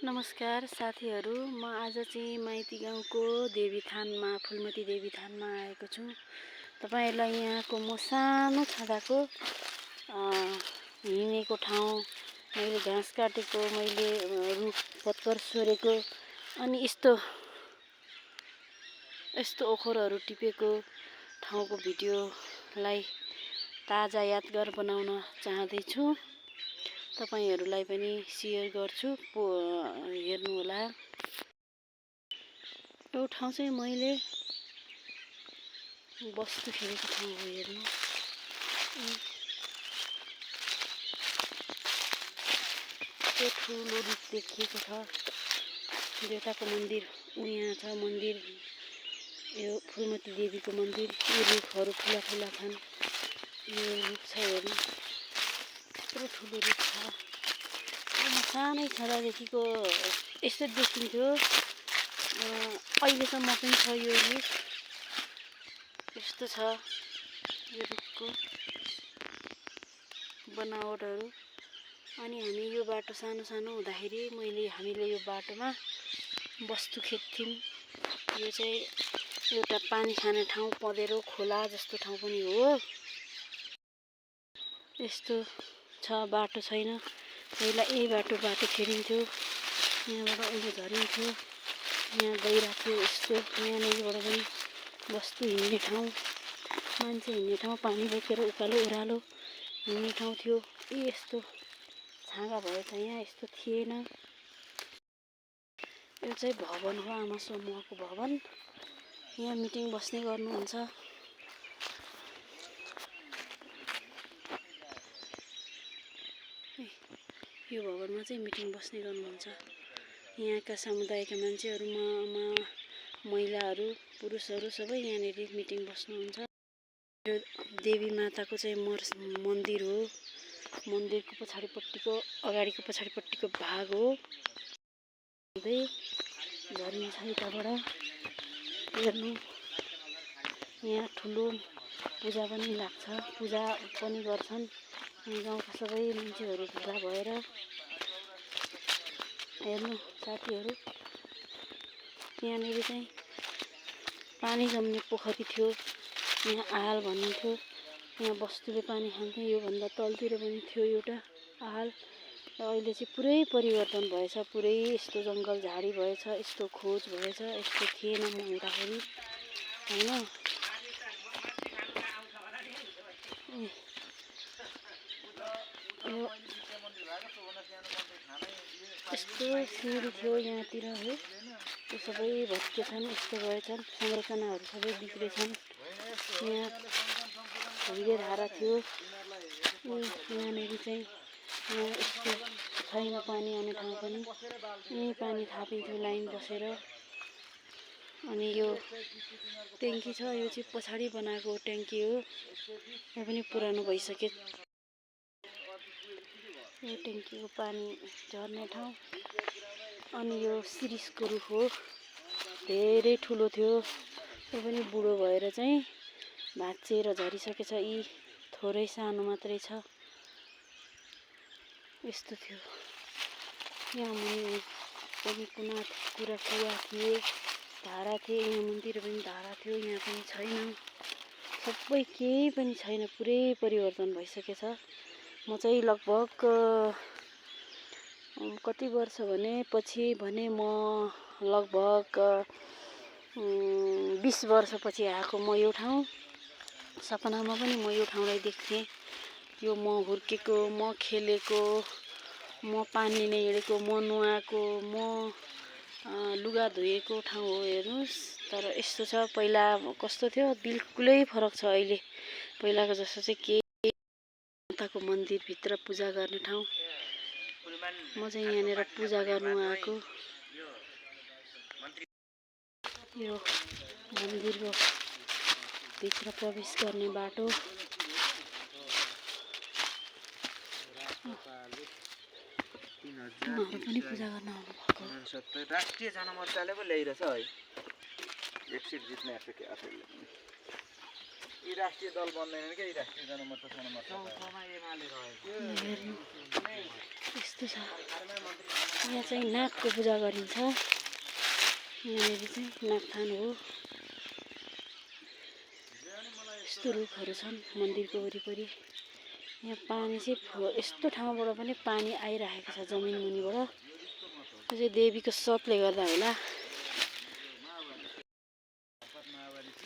नमस्कार साथीहरू, म आज चाहिँ माइती गाउँको देवीथानमा फुलमती देवीथानमा आएको छु। तपाईहरुलाई यहाँको म सानो छँदाको हिँडेको ठाउँ, मैले घाँस काटेको, मैले रुख पत्कर सोरेको अनि यस्तो ओखरहरू टिपेको ठाउँको भिडियोलाई ताजा यादगार बनाउन चाहदैछु। तपाईहरुलाई पनि शेयर गर्छु, हेर्नु होला। यो ठाउँ चाहिँ मैले बस्तु खेलेको ठाउँ हो। हेर्नु, त्यो ठुलो रुख देखिएको छ, देवताको मन्दिर यहाँ छ। मन्दिर यो फुलमती देवीको मन्दिर। यो रुखहरू ठुला ठुला छन्। यो रुख छ, हेर्नु यत्रो ठुलो रुख छ। म सानै छँदादेखिको यस्तो देखिन्थ्यो, अहिलेसम्म पनि छ यो रुख। यस्तो छ यो रुखको बनावटहरू। अनि हामी यो बाटो सानो सानो हुँदाखेरि हामीले यो बाटोमा बस्तु खेद्थ्यौँ। यो चाहिँ एउटा पानी खाने ठाउँ, पँधेरो खोला जस्तो ठाउँ पनि हो। यस्तो छ, बाटो छैन। पहिला यही बाटो खेदिन्थ्यो, यहाँबाट उहिले झरिन्थ्यो, यहाँ गइराख्थ्यो। यस्तो यहाँनिरबाट पनि बस्तु हिँड्ने ठाउँ, मान्छे हिँड्ने ठाउँ, पानी बोकेर उकालो ओह्रालो हिँड्ने ठाउँ थियो। यस्तो छाँगा भएछ, यहाँ यस्तो थिएन। यो चाहिँ भवन हो, आमा समूहको भवन। यहाँ मिटिङ बस्ने गर्नुहुन्छ। यो भवनमा चाहिँ मिटिङ बस्ने गर्नुहुन्छ। यहाँका समुदायका मान्छेहरू, महिलाहरू, पुरुषहरू सबै यहाँनिर मिटिङ बस्नुहुन्छ। यो देवी माताको चाहिँ मन्दिर हो। मन्दिरको पछाडिपट्टिको अगाडिको पछाडिपट्टिको भाग हो। झरिन्छ यताबाट। हेर्नु, यहाँ ठुलो पूजा पनि लाग्छ, पूजा पनि गर्छन् गाउँका सबै मान्छेहरू भेला भएर। हेर्नु साथीहरू, यहाँनिर चाहिँ पानी जम्ने पोखरी थियो। यहाँ आहाल भनिन्थ्यो। यहाँ बस्तुले पानी खान्थ्यो। योभन्दा तलतिर पनि थियो एउटा आहाल। अहिले चाहिँ पुरै परिवर्तन भएछ। पुरै यस्तो जङ्गल झाडी भएछ, यस्तो खोज भएछ। यस्तो थिएन म हुँदाखेरि, होइन। यस्तो सिँढी थियो यहाँतिर है, त्यो सबै भत्केछन्, यस्तो भएछन्। संरचनाहरू सबै बिग्रेछन्। यहाँ ढुङ्गे धारा थियो। यहाँनिर चाहिँ यस्तो छैन पानी आउने ठाउँ पनि। यहीँ पानी थापिन्थ्यो लाइन बसेर। अनि यो ट्याङ्की छ, यो चाहिँ पछाडि बनाएको ट्याङ्की हो। यो पनि पुरानो भइसक्यो। यो ट्याङ्कीको पानी झर्ने ठाउँ। अनि यो शिरीषको रुख हो, धेरै ठुलो थियो। यो पनि बुढो भएर चाहिँ भाँचिएर झरिसकेछ। यी थोरै सानो मात्रै छ। यस्तो थियो। यहाँ मुनि पनि कुवा थिए, धारा थिए। यहाँ मन्दिर पनि धारा थियो, यहाँ पनि छैन। सबै केही पनि छैन, पुरै परिवर्तन भइसकेछ। म चाहिँ लगभग कति वर्ष भने म लगभग 20 वर्षपछि आएको म यो ठाउँ। सपनामा पनि म यो ठाउँलाई देख्थेँ। यो म हुर्केको, म खेलेको, म पानीले हिँडेको, म नुहाएको, म लुगा धोएको ठाउँ हो। हेर्नुहोस्, तर यस्तो छ। पहिला कस्तो थियो, बिल्कुलै फरक छ अहिले। पहिलाको जस्तो चाहिँ केही। माताको मन्दिरभित्र पूजा गर्ने ठाउँ। म चाहिँ यहाँनिर पूजा गर्नु आएको। यो मन्दिरको भित्र प्रवेश गर्ने बाटो। उहाँहरू पनि पूजा गर्न आउनुभएको। राष्ट्रिय जनमोर्चाले पो ल्याइरहेछ है, एक सिट जित्ने आफैले। यी राष्ट्रिय दल बन्दैनन् क्या, यी राष्ट्रिय जनमोर्चा यस्तो छ। यहाँ चाहिँ नागको पूजा गरिन्छ। यहाँनिर चाहिँ नागथान हो। यस्तो रुखहरू छन् मन्दिरको वरिपरि। यहाँ पानी चाहिँ यस्तो ठाउँबाट पनि पानी आइरहेको छ जमिन मुनिबाट। यो चाहिँ देवीको शपले गर्दा होला।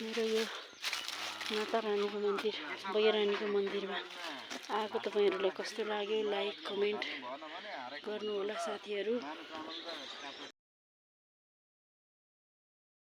मेरो यो माता रानीको मन्दिर बैरानीको मन्दिरमा आएको तपाईहरुलाई कस्तो लाग्यो लाइक कमेन्ट गर्नु होला साथीहरु।